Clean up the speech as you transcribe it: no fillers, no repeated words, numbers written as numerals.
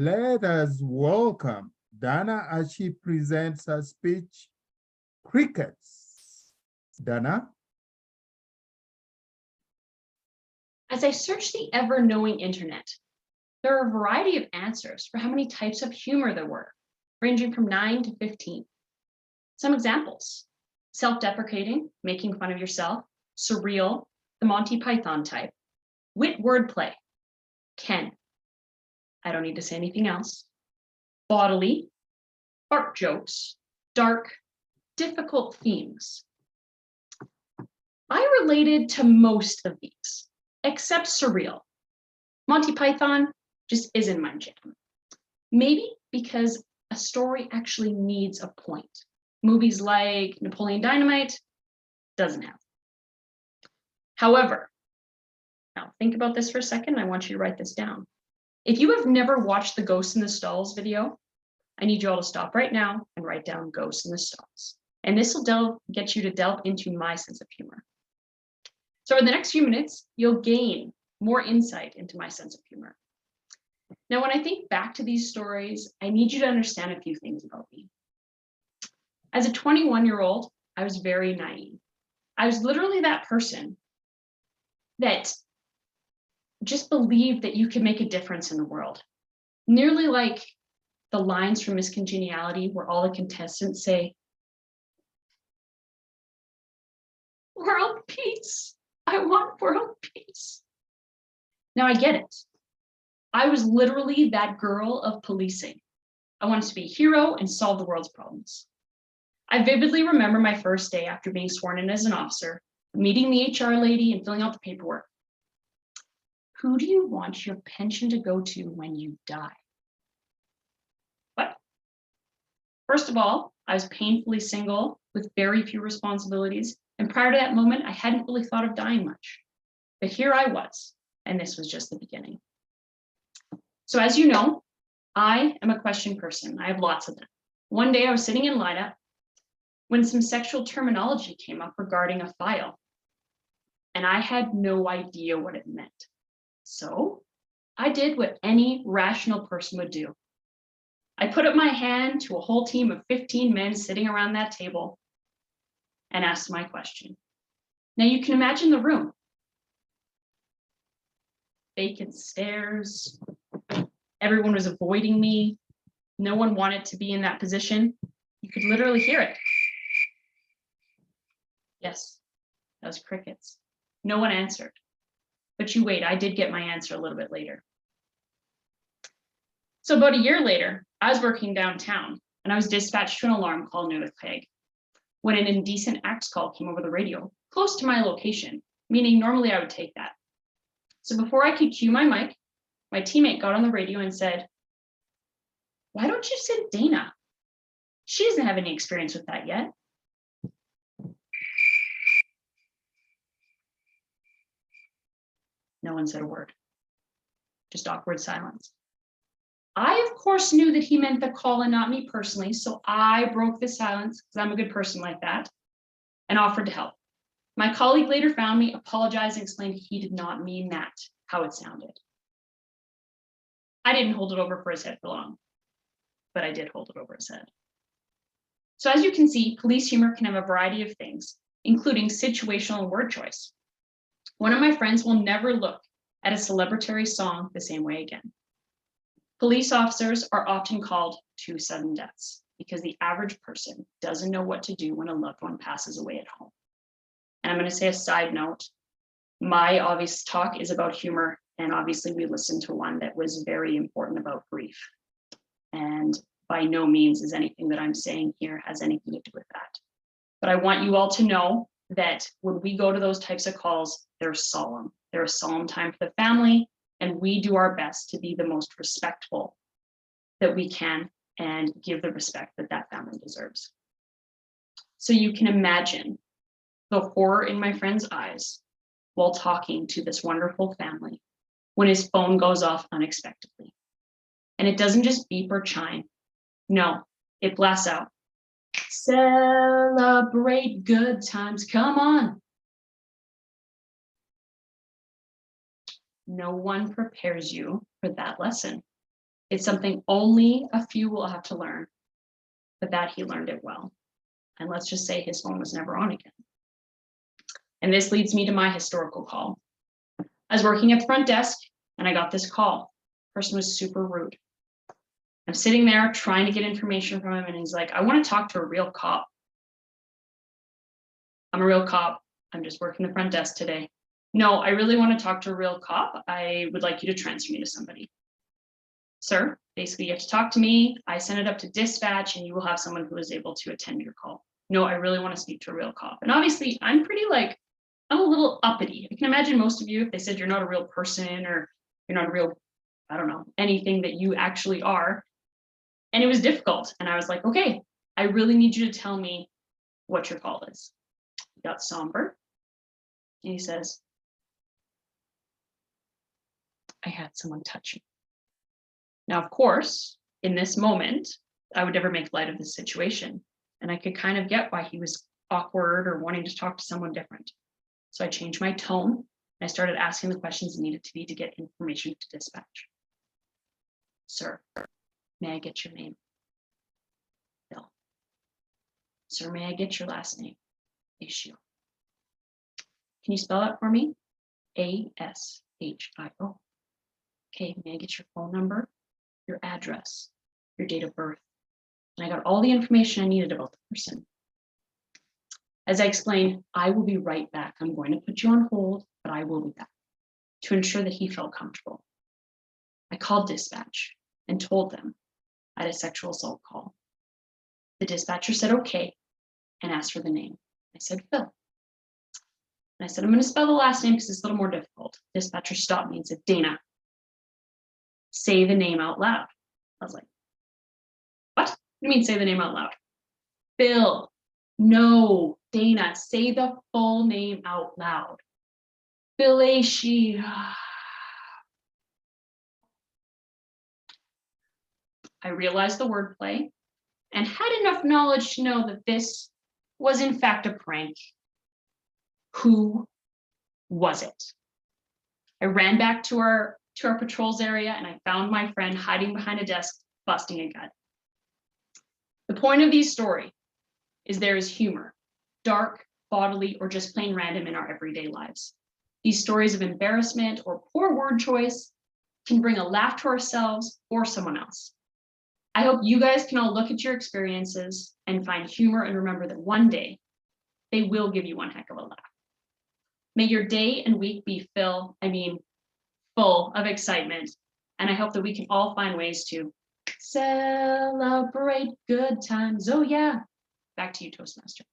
Let us welcome Dana as she presents her speech, Crickets. Dana? As I searched the ever-knowing internet, there are a variety of answers for how many types of humor there were, ranging from 9 to 15. Some examples: self-deprecating, making fun of yourself; surreal, the Monty Python type; wit wordplay, Ken, I don't need to say anything else; bodily, fart jokes; dark, difficult themes. I related to most of these, except surreal. Monty Python just isn't my jam. Maybe because a story actually needs a point. Movies like Napoleon Dynamite doesn't have. However, now think about this for a second. I want you to write this down. If you have never watched the Ghosts in the Stalls video, I need you all to stop right now and write down Ghosts in the Stalls. And this will get you to delve into my sense of humor. So in the next few minutes, you'll gain more insight into my sense of humor. Now, when I think back to these stories, I need you to understand a few things about me. As a 21-year-old, I was very naive. I was literally that person that just believed that you could make a difference in the world. Nearly like the lines from Miss Congeniality where all the contestants say, "World peace, I want world peace." Now I get it. I was literally that girl of policing. I wanted to be a hero and solve the world's problems. I vividly remember my first day after being sworn in as an officer, meeting the HR lady and filling out the paperwork. Who do you want your pension to go to when you die? What? First of all, I was painfully single with very few responsibilities. And prior to that moment, I hadn't really thought of dying much. But here I was, and this was just the beginning. So as you know, I am a question person. I have lots of them. One day I was sitting in lineup when some sexual terminology came up regarding a file, and I had no idea what it meant. So I did what any rational person would do. I put up my hand to a whole team of 15 men sitting around that table and asked my question. Now you can imagine the room. Vacant stares. Everyone was avoiding me. No one wanted to be in that position. You could literally hear it. Yes, that was crickets. No one answered. But you wait, I did get my answer a little bit later. So about a year later, I was working downtown and I was dispatched to an alarm call near the Craig when an indecent acts call came over the radio, close to my location, meaning normally I would take that. So before I could cue my mic, my teammate got on the radio and said, "Why don't you send Dana? She doesn't have any experience with that yet." No one said a word, just awkward silence. I, of course, knew that he meant the call and not me personally, so I broke the silence, because I'm a good person like that, and offered to help. My colleague later found me, apologized, and explained he did not mean that, how it sounded. I didn't hold it over for his head for long, but I did hold it over his head. So as you can see, police humor can have a variety of things, including situational and word choice. One of my friends will never look at a celebratory song the same way again. Police officers are often called to sudden deaths because the average person doesn't know what to do when a loved one passes away at home. And I'm going to say a side note, my obvious talk is about humor, and obviously we listened to one that was very important about grief. And by no means is anything that I'm saying here has anything to do with that. But I want you all to know that when we go to those types of calls, they're solemn. They're a solemn time for the family, and we do our best to be the most respectful that we can and give the respect that that family deserves. So you can imagine the horror in my friend's eyes while talking to this wonderful family when his phone goes off unexpectedly. And it doesn't just beep or chime. No, it blasts out. "Celebrate good times, come on." No one prepares you for that lesson. It's something only a few will have to learn, but that he learned it well. And let's just say his phone was never on again. And this leads me to my historical call. I was working at the front desk and I got this call. The person was super rude. I'm sitting there trying to get information from him and he's like, I want to talk to a real cop. I'm a real cop. I'm just working the front desk today. No, I really want to talk to a real cop. I would like you to transfer me to somebody. Sir, basically you have to talk to me. I send it up to dispatch and you will have someone who is able to attend your call. No, I really want to speak to a real cop. And obviously I'm I'm a little uppity. I can imagine most of you, if they said you're not a real person or you're not a real, I don't know, anything that you actually are. And it was difficult. And I was like, okay, I really need you to tell me what your call is. He got somber. And he says, I had someone touch me. Now, of course, in this moment, I would never make light of this situation. And I could kind of get why he was awkward or wanting to talk to someone different. So I changed my tone. And I started asking the questions that needed to be to get information to dispatch. Sir, may I get your name? Bill. Sir, may I get your last name? Issue. Can you spell that for me? A-S-H-I-O. Okay, may I get your phone number, your address, your date of birth? And I got all the information I needed about the person. As I explained, I will be right back. I'm going to put you on hold, but I will be back to ensure that he felt comfortable. I called dispatch and told them I had a sexual assault call. The dispatcher said, okay, and asked for the name. I said, Phil. And I said, I'm going to spell the last name because it's a little more difficult. Dispatcher stopped me and said, Dana, say the name out loud. I was like, what? What do you mean say the name out loud? Bill. No, Dana, say the full name out loud. Billashi. I realized the wordplay and had enough knowledge to know that this was in fact a prank. Who was it? I ran back to our patrols area and I found my friend hiding behind a desk, busting a gut. The point of these stories is there is humor, dark, bodily, or just plain random in our everyday lives. These stories of embarrassment or poor word choice can bring a laugh to ourselves or someone else. I hope you guys can all look at your experiences and find humor and remember that one day they will give you one heck of a laugh. May your day and week be full of excitement. And I hope that we can all find ways to celebrate good times. Oh yeah. Back to you, Toastmaster.